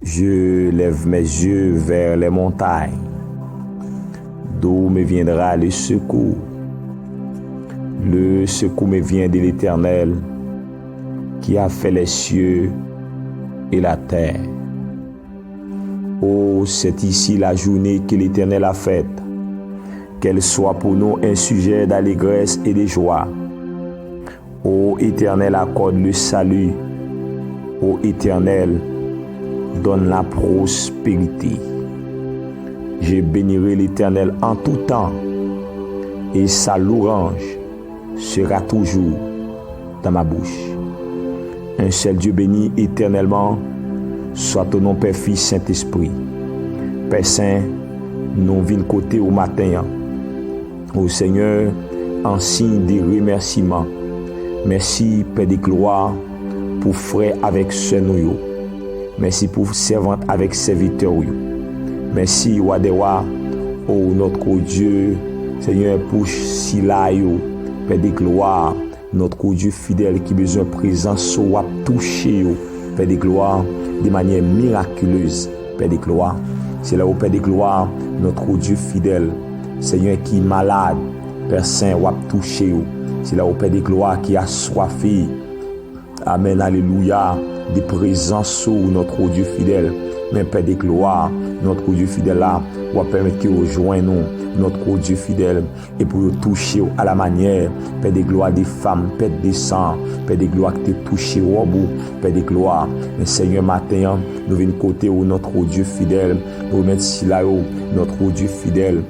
Je lève mes yeux vers les montagnes, d'où me viendra le secours. Le secours me vient de l'Éternel, qui a fait les cieux et la terre. Oh, c'est ici la journée que l'Éternel a faite. Qu'elle soit pour nous un sujet d'allégresse et de joie. Ô Éternel, accorde le salut. Ô Éternel, donne la prospérité. Je bénirai l'Éternel en tout temps, et sa louange sera toujours dans ma bouche. Un seul Dieu béni éternellement, soit ton nom, Père, Fils, Saint-Esprit. Père Saint, nous venons côté au matin, au Seigneur, en signe de remerciement. Merci, Père de gloire, pour frère avec sœur nous. Merci pour servante avec serviteur. Merci, Wadewa, oh notre Dieu, Seigneur, pour Silayo, Père de gloire, notre Dieu fidèle qui besoin de présence, ou à toucher, Père de gloire, de manière miraculeuse, Père de gloire. C'est là où, Père de gloire, notre Dieu fidèle, Seigneur qui est malade, Père Saint, ou à toucher. C'est là où, Père de gloire, qui a soifé. Amen, alléluia, de présence sur notre Dieu fidèle. Mais Père de gloire, notre Dieu fidèle là, ou à permettre qu'il rejoigne nous, notre Dieu fidèle, et pour nous toucher à la manière, Père de gloire, des femmes, Père de sang, Père de gloire, que tu touché au bout, Père de gloire. Mais Seigneur, matin, nous venons côté où notre Dieu fidèle, nous mettre si là haut, notre Dieu fidèle,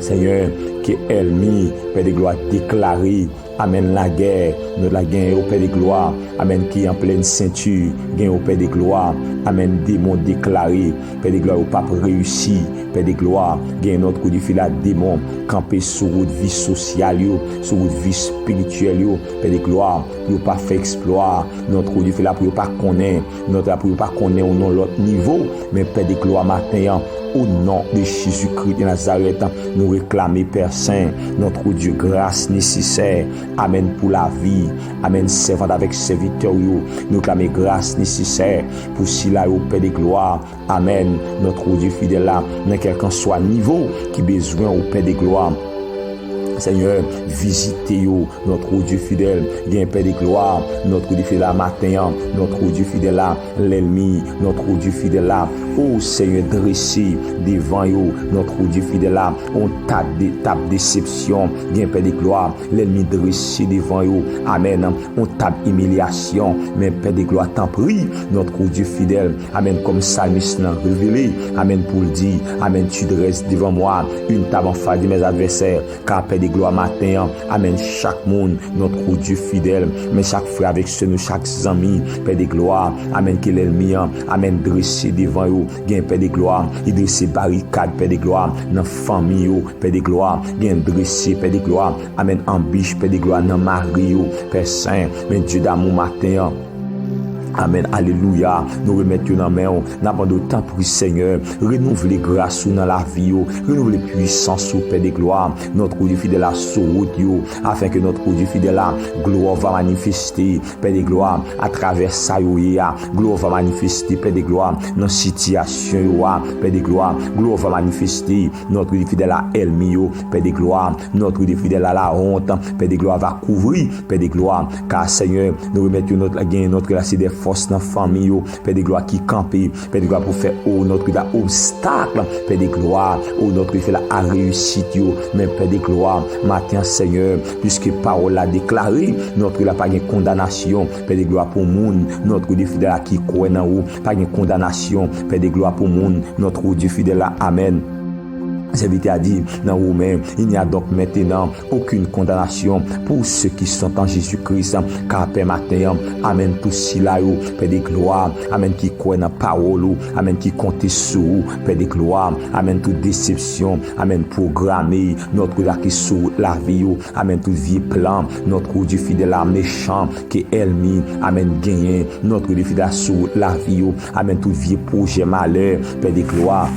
Seigneur, qui est ennemi, Père de gloire, déclaré. Amen, la guerre, notre la guerre au Père de gloire. Amen, qui est en pleine ceinture, gain au Père de gloire. Amen, démon déclaré, Père de gloire, au pape réussi, Père de gloire. Gain notre coup de fil à démon, camper sur votre vie sociale, sur votre vie spirituelle, Père de gloire, pour pas faire exploit. Notre coup de fil là, pour pas connaître, notre là, pour pas connaître au nom de l'autre niveau, mais Père de gloire, matin, au nom de Jésus-Christ de Nazareth, nous réclamons, Père Saint, notre Dieu, grâce nécessaire. Amen pour la vie. Amen, servant avec serviteur. Nous clamons grâce nécessaire pour cela, au Père de gloire. Amen, notre Dieu fidèle là, dans quel qu'en soit niveau qui besoin au Père de gloire. Seigneur, visitez-vous, notre Dieu fidèle, bien Père de gloire, notre Dieu fidèle là, matin, notre Dieu fidèle là, l'ennemi, notre Dieu fidèle là, oh Seigneur, dressé devant vous, notre Dieu fidèle là, on tape déception, bien Père de gloire, l'ennemi dressé devant vous, amen, on tape humiliation, mais Père de gloire, t'en prie, notre Dieu fidèle, amen, comme Psalmiste l'a révélé, amen, pour le dire, amen, tu dresses devant moi une table en face de mes adversaires, car Père de gloire matin, amen, chaque monde, notre Dieu fidèle, mais chaque frère avec nous, chaque ami, Père de gloire, amen, que l'ennemi, amen, dressé devant vous, gain Père de gloire, il dressé barricade, Père de gloire, dans famille, Père de gloire, gain dressé, Père de gloire, amen, embûche, Père de gloire, dans mari, Père Saint, mais Dieu d'amour matin, amen, alléluia, nous remettons dans la main, n'avons de temps pour le Seigneur, renouveler grâce dans la vie, renouveler puissance au Père de gloire, notre Dieu fidèle à sur route, afin que notre Dieu fidèle à gloire va manifester, Père de gloire, à travers ça, gloire va manifester, Père de gloire, dans la situation, Père de gloire va manifester, notre Dieu fidèle à ennemi, Père de gloire, notre Dieu fidèle à la honte, Père de gloire va couvrir, Père de gloire, car Seigneur, nous remettons notre gain, notre grâce des force dans la famille, Père de gloire qui campe, Père de gloire pour faire notre obstacle, Père de gloire, notre fait la réussite, mais Père de gloire, matin Seigneur, puisque parole a déclaré, notre la pas de condamnation, Père de gloire pour monde, notre Dieu fidèle qui croit en vous, pas de condamnation, Père de gloire pour monde, notre Dieu fidèle, amen. Serviteur a dit dans Romains, il n'y a donc maintenant aucune condamnation pour ceux qui sont en Jésus-Christ, car Père matin, amen, tout cela, Père de gloire, amen, qui croit dans la parole, amen, qui compte sur Père de gloire, amen, toute déception, amen, programmé, notre là qui sur la vie, amen, tout vieux plan, notre Dieu fidèle à méchant, qui est ennemi, amen, gagné, notre Dieu fidèle sur la vie, amen, tout vieux projet malheur, Père de gloire.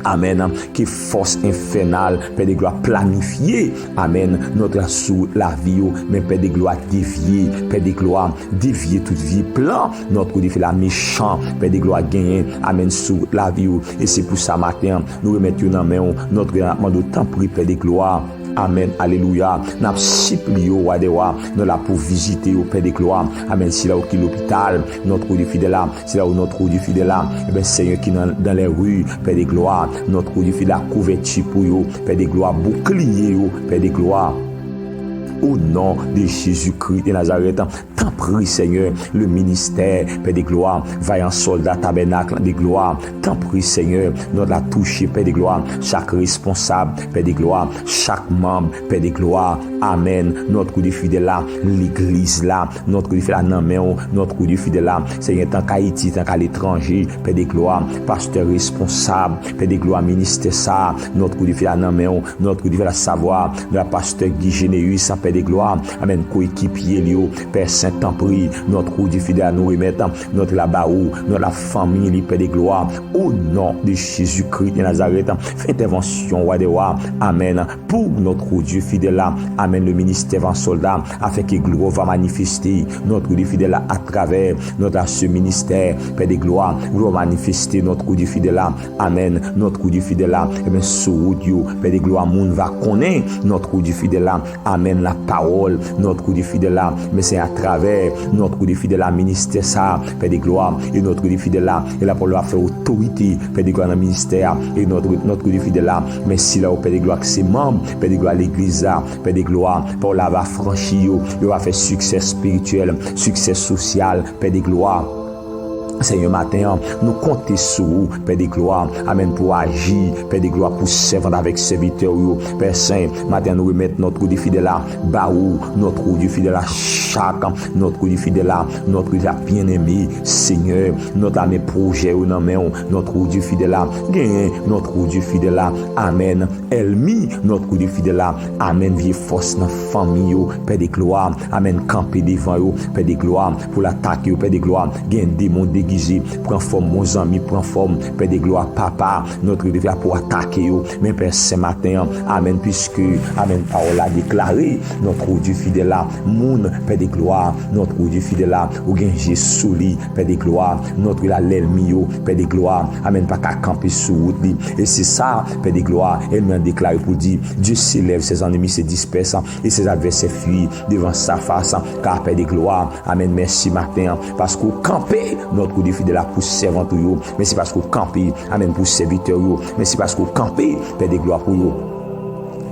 Amen. Qui force infernale, Père de gloire, planifiée. Amen. Notre sous la vie, mais Père de gloire, dévier. Père de gloire, dévier toute vie plan. Notre défi la méchant. Père de gloire, gagner. Amen. Sous la vie. Et c'est pour ça matin, nous remettons dans main notre demande temps pris, Père de gloire. Amen, alléluia. N'a supplié au roi des rois, nous la pour visiter au Père de gloire. Amen. Si là où qui l'hôpital, notre Dieu fidèle là, c'est là où notre Dieu fidèle là. Eh bien, Seigneur qui dans les rues, Père de gloire, notre Dieu fidèle la couverture pour eux, Père de gloire, bouclier, Père de gloire. Au nom de Jésus-Christ de Nazareth, t'en prie, Seigneur, le ministère, Père de gloire, vaillant soldat, tabernacle de gloire, t'en prie, Seigneur, nous la toucher, Père de gloire, chaque responsable, Père de gloire, chaque membre, Père de gloire, Amen. Notre coup de fidèle là, l'église là, notre coup de fidèle là, notre coup de fidèle là, Seigneur, tant qu'à Haïti, tant qu'à l'étranger, Père de gloire, pasteur responsable, Père de gloire, ministère ça, notre coup de fidèle là, notre coup de fidèle là, savoir, de la pasteur Guy Généus, Père de gloire, Amen, coéquipier, Père Saint-Tempri, notre coup de fidèle à nous remettre, notre là-bas, notre la famille, Père de gloire, au nom de Jésus-Christ de Nazareth, fais intervention, roi des rois, Amen, pour notre Dieu fidèle là, Amen, le ministère en soldat, afin que gloire va manifester, notre Dieu fidèle là, à travers notre ce ministère, Père de gloire, va manifester notre Dieu fidèle là, Amen, notre Dieu fidèle là, et bien, sous Dieu, Père de gloire, monde va connaître notre Dieu fidèle là, Amen, la parole, notre coup de fidèle là, mais c'est à travers notre coup de fidèle là, ministère ça, Père de gloire, et notre coup de fidèle là, et la parole va faire autorité, Père de gloire dans le ministère, et notre coup de fidèle là, mais si là, au Père de gloire, que c'est membre, Père de gloire, l'église là, Père de gloire, pour là va franchir, il va faire succès spirituel, succès social, Père de gloire. Seigneur, matin, nous comptons sur vous, Père de gloire, Amen, pour agir, Père de gloire, pour servir avec serviteur, Père Saint, matin, nous remettons notre coup de fidèle là, baou, notre coup de fidèle là, chaque, notre coup de fidèle là, notre coup de bien-aimé, Seigneur, notre ami projet, notre coup de fidèle là, gagne, notre coup de fidèle là, Amen, Elmi, notre coup de fidèle là, Amen, vie force dans la famille, Père de gloire, Amen, camper devant vous, Père de gloire, pour l'attaquer, Père de gloire, gagne démon déguisé, prends forme, mon ami, prends forme, Père de gloire, papa, notre Dieu pour attaquer, mais Père ce matin, Amen, puisque, Amen, parole a déclaré, notre Dieu fidèle là, moun, Père de gloire, notre Dieu fidèle là, ou gagne Jésus, Père de gloire, notre la l'ennemi, Père de gloire, Amen, pas qu'à camper sous route, et c'est ça, Père de gloire, elle m'a déclaré pour dire, Dieu s'élève, ses ennemis se dispersent, et ses adversaires fuient devant sa face, car Père de gloire, Amen, merci matin, parce qu'au camper, notre coup de fidèle là pour servant, mais c'est parce qu'au camper, Amen, pour serviteur, mais c'est parce qu'au camper, Père de gloire pour vous.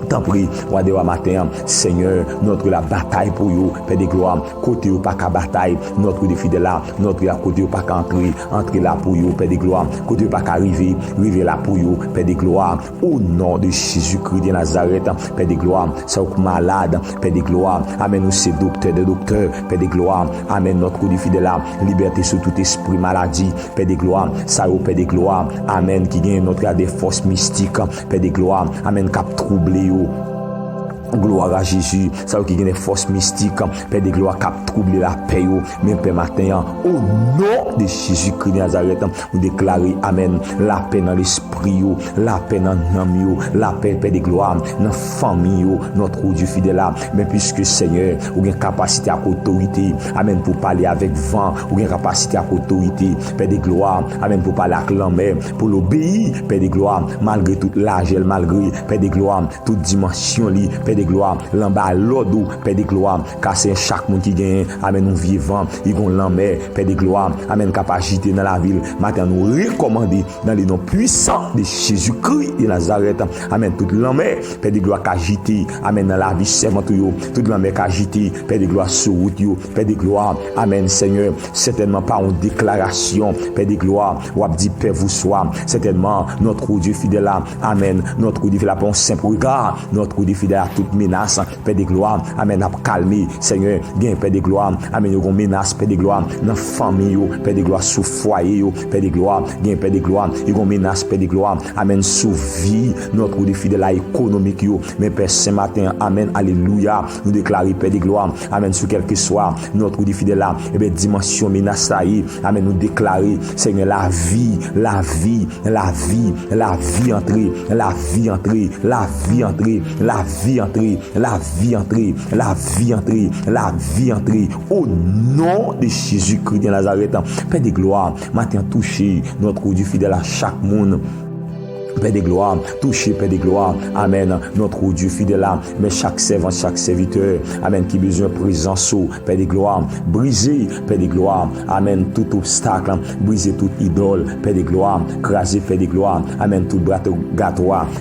T'en prie, roi de roi matin, Seigneur, notre la bataille pour vous, Père de gloire, côté ou pas qu'à bataille, notre de fidèle là, notre la côté ou pas qu'à entrer là pour vous, Père de gloire, côté ou pas qu'à arriver là pour vous, Père de gloire, au nom de Jésus-Christ de Nazareth, Père de gloire, ça ou malade, Père de gloire, Amen, nous c'est docteur de docteur, Père de gloire, Amen, notre coup de fidèle là, liberté sur tout esprit maladie, Père de gloire, ça ou Père de gloire, Amen, qui gagne notre des forces mystiques, Père de gloire, Amen, cap troublé. Gloire à Jésus, ça qui a des forces mystiques, Père de gloire, cap troubler la paix, mais Père matin, au nom de Jésus-Christ de Nazareth, vous déclarez, Amen, la paix dans l'esprit, la paix dans l'âme, la paix, Père de gloire, dans la famille, notre Dieu fidèle là, mais puisque Seigneur, vous avez une capacité à autorité, Amen, pour parler avec vent, vous avez une capacité à autorité, Père de gloire, Amen, pour parler avec l'homme, pour l'obéir, Père de gloire, malgré toute l'âge, malgré, Père de gloire, toute dimension, Père de gloire, l'embas l'ordre, Père de gloire, car c'est chaque monde qui gagne, Amen, nous vivants, ils vont l'emmer, Père de gloire, Amen, capacité dans la ville, maintenant nous recommander dans les noms puissants de Jésus-Christ de Nazareth, Amen, toute l'emmer, Père de gloire, qu'agité, Amen, dans la vie servante, toute l'emmer qu'agité, Père de gloire, sur route, Père de gloire, Amen, Seigneur, certainement pas une déclaration, Père de gloire, ou a dit, Père vous soit, certainement, notre Dieu fidèle là, Amen, notre Dieu fidèle là, pour un simple regard, notre Dieu fidèle à toute menace, Père de gloire, amen, a calmé, Seigneur, gain, Père de gloire, amen, yon menace, Père de gloire, dans famille, Père de gloire, sous foyer, Père de gloire, gain, Père de gloire, yon menace, Père de gloire, amen, sous vie, notre défi de la économique, mais Père, ce matin, amen, alléluia, nous déclarons, Père de gloire, amen, sur quel que soit notre défi de la, dimension menace, amen, nous déclarer, Seigneur, la vie entrer, au nom de Jésus-Christ de Nazareth. Père de gloire, matin touché notre Dieu fidèle à chaque monde. Père de gloire, touché, Père de gloire, amen, notre Dieu fidèle, mais chaque servant, chaque serviteur, amen, qui besoin de présence, Père de gloire, briser, Père de gloire, amen, tout obstacle, briser toute idole, Père de gloire, craser, Père de gloire, amen, tout gâteau,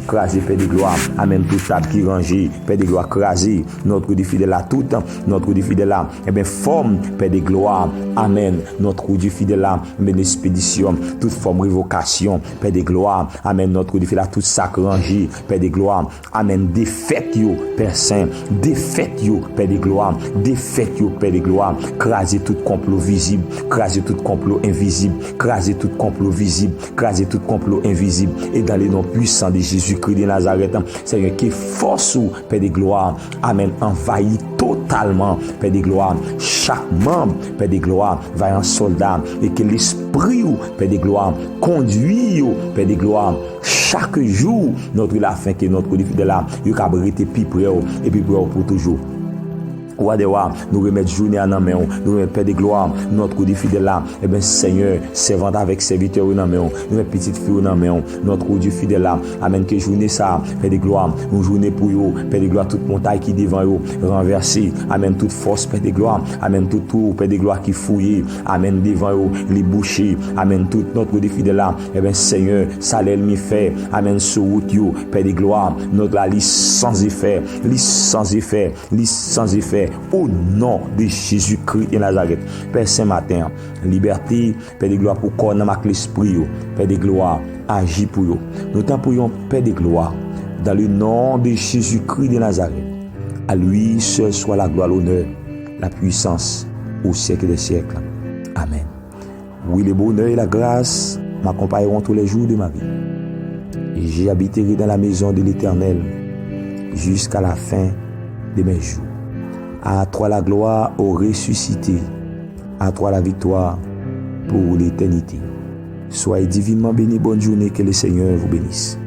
craser, Père de gloire, amen, toute table qui range, Père de gloire, craser, notre Dieu fidèle à tout, notre Dieu fidèle, eh bien, forme, Père de gloire, amen, notre Dieu fidèle, mais expédition, toute forme révocation, Père de gloire, amen, notre Dieu là tout sac rangé, Père de gloire, amen, défaite yo, Père Saint, défaite yo, Père de gloire, défaite yo, Père de gloire, craser tout complot visible, craser tout complot invisible, craser tout complot visible, craser tout complot invisible, et dans les noms puissants de Jésus-Christ de Nazareth, Seigneur, qui force ou, Père de gloire, amen, envahit totalement, Père de gloire, chaque membre, Père de gloire, va en soldat, et que l'esprit ou, Père de gloire, conduit ou, Père de gloire, chaque jour, notre la fin que notre défi de là, il a été plus près et plus près pour toujours. Nous remettre journée en main, nous remettre Père de gloire, notre Dieu fidèle là, et bien Seigneur, servant avec serviteur en main, nous remettre petite fille en main, notre Dieu fidèle là, amen, que journée ça, Père de gloire, une journée pour eux, Père de gloire, toute montagne qui devant eux, renversée, amen, toute force, Père de gloire, amen, tout tour, Père de gloire qui fouillé, amen, devant eux, les bouchers, amen, tout notre Dieu fidèle là, et bien Seigneur, ça l'ennemi fait, amen, sur route, Père de gloire, notre la liste sans effet, au nom de Jésus-Christ de Nazareth. Père ce matin, liberté, Père de gloire pour corps dans l'esprit, Père de gloire, agis pour eux. Nous t'employons, Père de gloire, dans le nom de Jésus-Christ de Nazareth. À lui seul soit la gloire, l'honneur, la puissance au siècle des siècles. Amen. Oui, le bonheur et la grâce m'accompagneront tous les jours de ma vie. Et j'y habiterai dans la maison de l'Éternel jusqu'à la fin de mes jours. À toi la gloire au ressuscité, à toi la victoire pour l'éternité. Soyez divinement bénis, bonne journée, que le Seigneur vous bénisse.